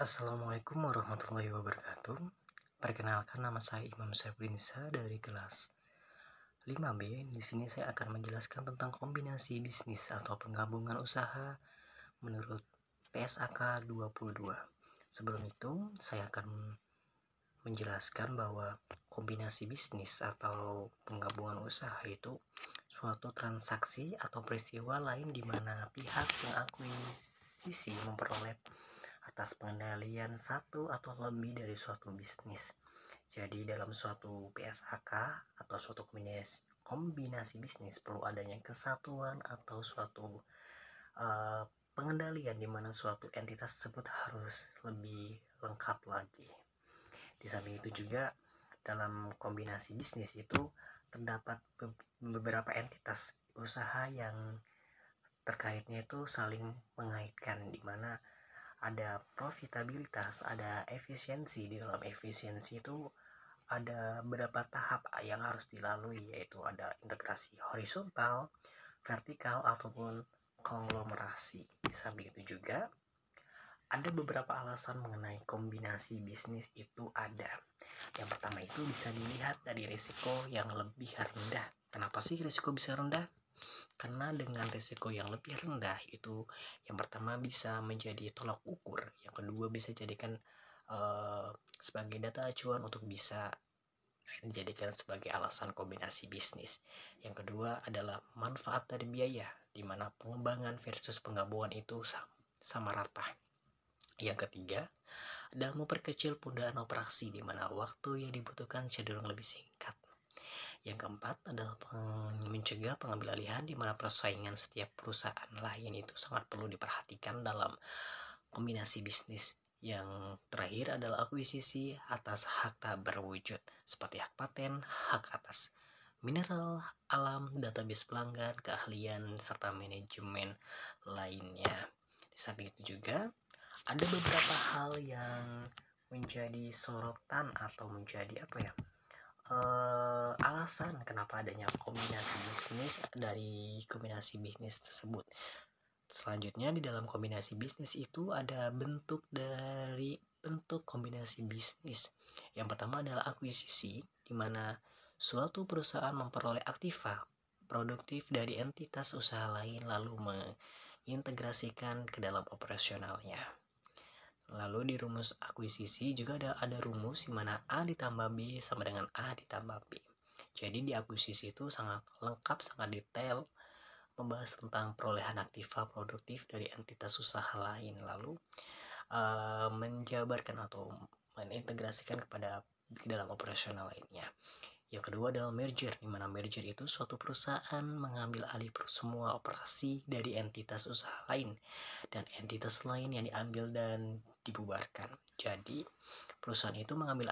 Assalamualaikum warahmatullahi wabarakatuh. Perkenalkan, nama saya Imam Syafrinsa dari kelas 5B. Di sini saya akan menjelaskan tentang kombinasi bisnis atau penggabungan usaha menurut PSAK 22. Sebelum itu, saya akan menjelaskan bahwa kombinasi bisnis atau penggabungan usaha itu suatu transaksi atau peristiwa lain di mana pihak yang akuisisi memperoleh atas pengendalian satu atau lebih dari suatu bisnis. Jadi dalam suatu PSAK atau suatu kombinasi bisnis perlu adanya kesatuan atau suatu uh, pengendalian di mana suatu entitas tersebut harus lebih lengkap lagi. Di samping itu juga dalam kombinasi bisnis itu terdapat beberapa entitas usaha yang terkaitnya itu saling mengaitkan, di mana ada profitabilitas, ada efisiensi. Di dalam efisiensi itu ada beberapa tahap yang harus dilalui, yaitu ada integrasi horizontal, vertikal, ataupun konglomerasi. Di samping itu juga ada beberapa alasan mengenai kombinasi bisnis itu ada. Yang pertama itu bisa dilihat dari risiko yang lebih rendah. Kenapa sih risiko bisa rendah? Karena dengan risiko yang lebih rendah itu, yang pertama bisa menjadi tolak ukur, yang kedua bisa jadikan sebagai data acuan untuk bisa dijadikan sebagai alasan kombinasi bisnis. Yang kedua adalah manfaat dari biaya, di mana pengembangan versus penggabungan itu sama rata. Yang ketiga adalah memperkecil pundaan operasi, di mana waktu yang dibutuhkan cenderung lebih singkat. Yang keempat adalah mencegah pengambil alihan, di mana persaingan setiap perusahaan lain itu sangat perlu diperhatikan dalam kombinasi bisnis. Yang terakhir adalah akuisisi atas hak tak berwujud, seperti hak paten, hak atas mineral alam, database pelanggan, keahlian, serta manajemen lainnya. Di samping itu juga ada beberapa hal yang menjadi sorotan atau menjadi alasan kenapa adanya kombinasi bisnis dari kombinasi bisnis tersebut. Selanjutnya di dalam kombinasi bisnis itu ada bentuk kombinasi bisnis. Yang pertama adalah akuisisi, di mana suatu perusahaan memperoleh aktiva produktif dari entitas usaha lain lalu mengintegrasikan ke dalam operasionalnya. Lalu di rumus akuisisi juga ada rumus di mana A ditambah B sama dengan A ditambah B. Jadi di akuisisi itu sangat lengkap, sangat detail membahas tentang perolehan aktiva produktif dari entitas usaha lain, lalu menjabarkan atau mengintegrasikan ke dalam operasional lainnya. Yang kedua adalah merger, di mana merger itu suatu perusahaan mengambil alih semua operasi dari entitas usaha lain dan entitas lain yang diambil dan dibubarkan. Jadi perusahaan itu mengambil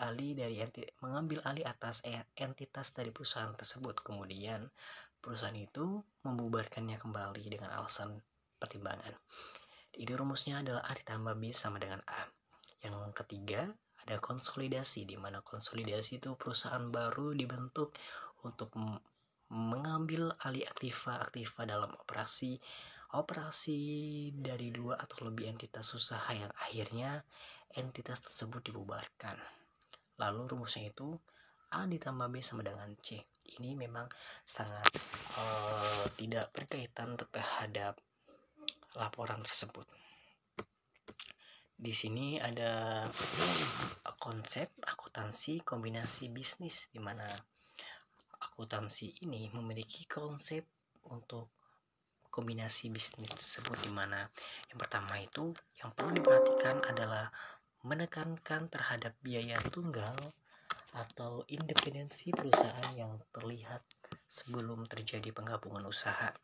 alih atas entitas dari perusahaan tersebut. Kemudian perusahaan itu membubarkannya kembali dengan alasan pertimbangan. Ini rumusnya adalah A ditambah B sama dengan A. Yang ketiga ada konsolidasi, di mana konsolidasi itu perusahaan baru dibentuk untuk mengambil alih aktiva dalam operasi dari dua atau lebih entitas usaha yang akhirnya entitas tersebut dibubarkan. Lalu rumusnya itu A ditambah B sama dengan C. Ini memang sangat tidak berkaitan terhadap laporan tersebut. Di sini ada konsep akuntansi kombinasi bisnis, di mana akuntansi ini memiliki konsep untuk kombinasi bisnis tersebut, di mana yang pertama itu yang perlu diperhatikan adalah menekankan terhadap biaya tunggal atau independensi perusahaan yang terlihat sebelum terjadi penggabungan usaha.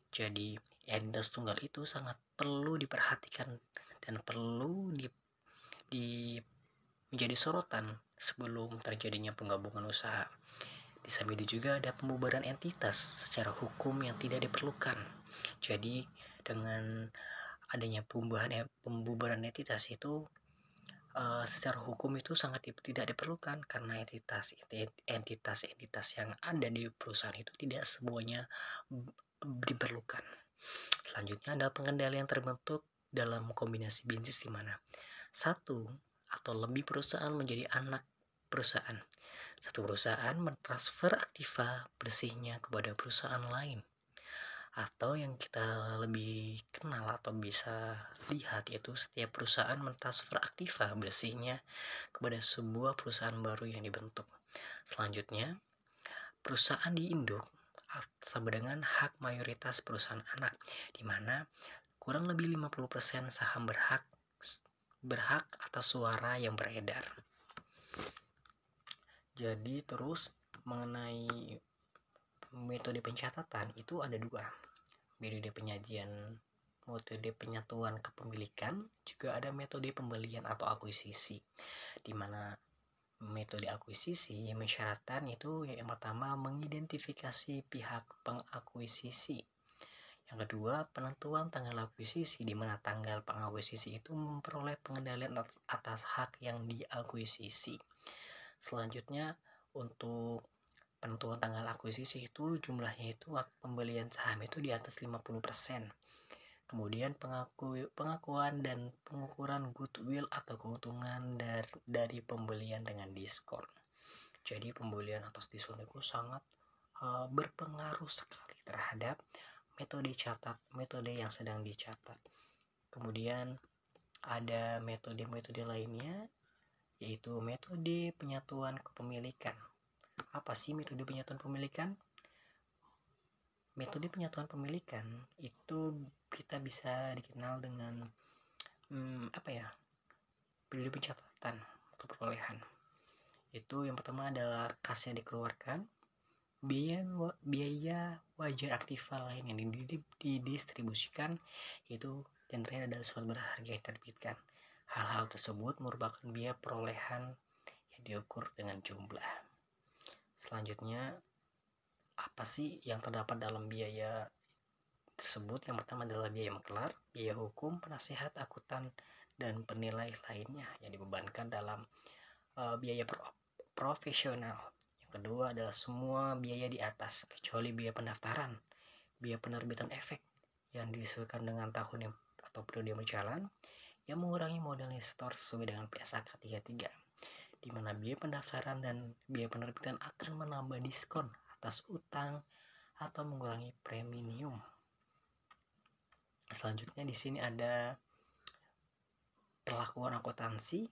Jadi entitas tunggal itu sangat perlu diperhatikan dan perlu menjadi sorotan sebelum terjadinya penggabungan usaha. Di samping itu juga ada pembubaran entitas secara hukum yang tidak diperlukan. Jadi dengan adanya pembubaran entitas itu secara hukum itu sangat tidak diperlukan, karena entitas yang ada di perusahaan itu tidak semuanya diperlukan. Selanjutnya ada pengendalian terbentuk dalam kombinasi bisnis, di mana Satu atau lebih perusahaan menjadi anak perusahaan. Satu perusahaan mentransfer aktiva bersihnya kepada perusahaan lain. Atau yang kita lebih kenal atau bisa lihat yaitu setiap perusahaan mentransfer aktiva bersihnya kepada sebuah perusahaan baru yang dibentuk. Selanjutnya, perusahaan diinduk sama dengan hak mayoritas perusahaan anak, di mana kurang lebih 50% saham berhak atas suara yang beredar. Jadi terus mengenai metode pencatatan itu ada dua, metode penyatuan kepemilikan, juga ada metode pembelian atau akuisisi, di mana metode akuisisi yang mensyaratkan itu yang pertama mengidentifikasi pihak pengakuisisi, yang kedua penentuan tanggal akuisisi, di mana tanggal pengakuisisi itu memperoleh pengendalian atas hak yang diakuisisi. Selanjutnya untuk penentuan tanggal akuisisi itu jumlahnya itu pembelian saham itu di atas 50%. Kemudian pengakuan dan pengukuran goodwill atau keuntungan dari pembelian dengan diskon. Jadi pembelian atas diskon itu sangat berpengaruh sekali terhadap metode yang sedang dicatat. Kemudian ada metode-metode lainnya, yaitu metode penyatuan kepemilikan. Apa sih metode penyatuan kepemilikan? Metode penyatuan kepemilikan itu kita bisa dikenal dengan metode pencatatan atau perolehan. Itu yang pertama adalah kas yang dikeluarkan, biaya wajar aktiva lain yang didistribusikan, itu dan terakhir adalah surat berharga yang terbitkan. Hal-hal tersebut merupakan biaya perolehan yang diukur dengan jumlah. Selanjutnya, apa sih yang terdapat dalam biaya tersebut? Yang pertama adalah biaya maklar, biaya hukum, penasehat, akuntan, dan penilai lainnya yang dibebankan dalam biaya profesional. Yang kedua adalah semua biaya di atas kecuali biaya pendaftaran, biaya penerbitan efek yang disesuaikan dengan tahun atau periode yang berjalan, yang mengurangi modal investor sesuai dengan PSAK 33, di mana biaya pendaftaran dan biaya penerbitan akan menambah diskon atas utang atau mengurangi premium. Selanjutnya di sini ada perlakuan akuntansi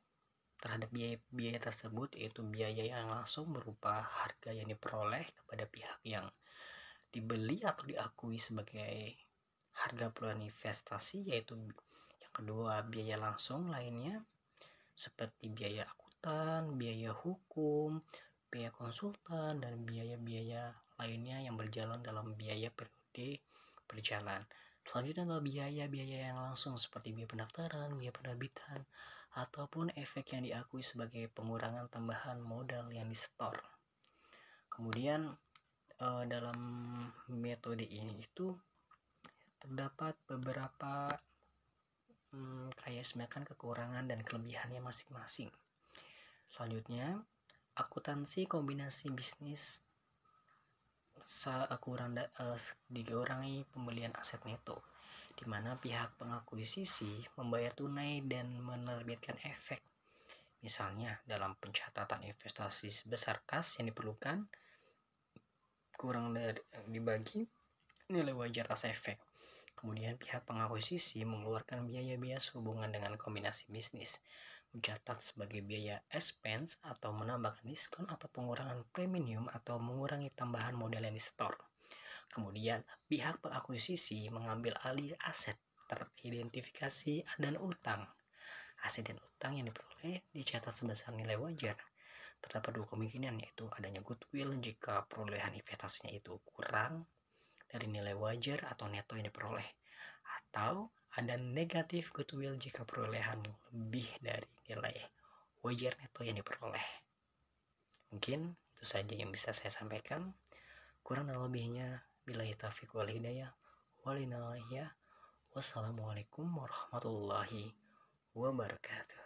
terhadap biaya tersebut, yaitu biaya yang langsung berupa harga yang diperoleh kepada pihak yang dibeli atau diakui sebagai harga peluang investasi, yaitu yang kedua biaya langsung lainnya seperti biaya akuntan, biaya hukum, biaya konsultan, dan biaya-biaya lainnya yang berjalan dalam biaya periode berjalan. Selanjutnya adalah biaya-biaya yang langsung seperti biaya pendaftaran, biaya penerbitan, ataupun efek yang diakui sebagai pengurangan tambahan modal yang disetor. Kemudian dalam metode ini itu terdapat beberapa semacam kekurangan dan kelebihannya masing-masing. Selanjutnya, akuntansi kombinasi bisnis dikurangi pembelian aset neto, di mana pihak pengakuisisi membayar tunai dan menerbitkan efek. Misalnya dalam pencatatan investasi sebesar kas yang diperlukan kurang dari dibagi nilai wajar atas efek. Kemudian pihak pengakuisisi mengeluarkan biaya-biaya sehubungan dengan kombinasi bisnis, mencatat sebagai biaya expense atau menambahkan diskon atau pengurangan premium atau mengurangi tambahan modal yang disetor. Kemudian pihak pengakuisisi mengambil alih aset teridentifikasi dan utang. Aset dan utang yang diperoleh dicatat sebesar nilai wajar. Terdapat dua kemungkinan, yaitu adanya goodwill jika perolehan investasinya itu kurang dari nilai wajar atau neto yang diperoleh, atau ada negatif goodwill jika perolehan lebih dari nilai wajar neto yang diperoleh. Mungkin itu saja yang bisa saya sampaikan. Kurang dan lebihnya billahi taufiq wal hidayah. Wassalamualaikum warahmatullahi wabarakatuh.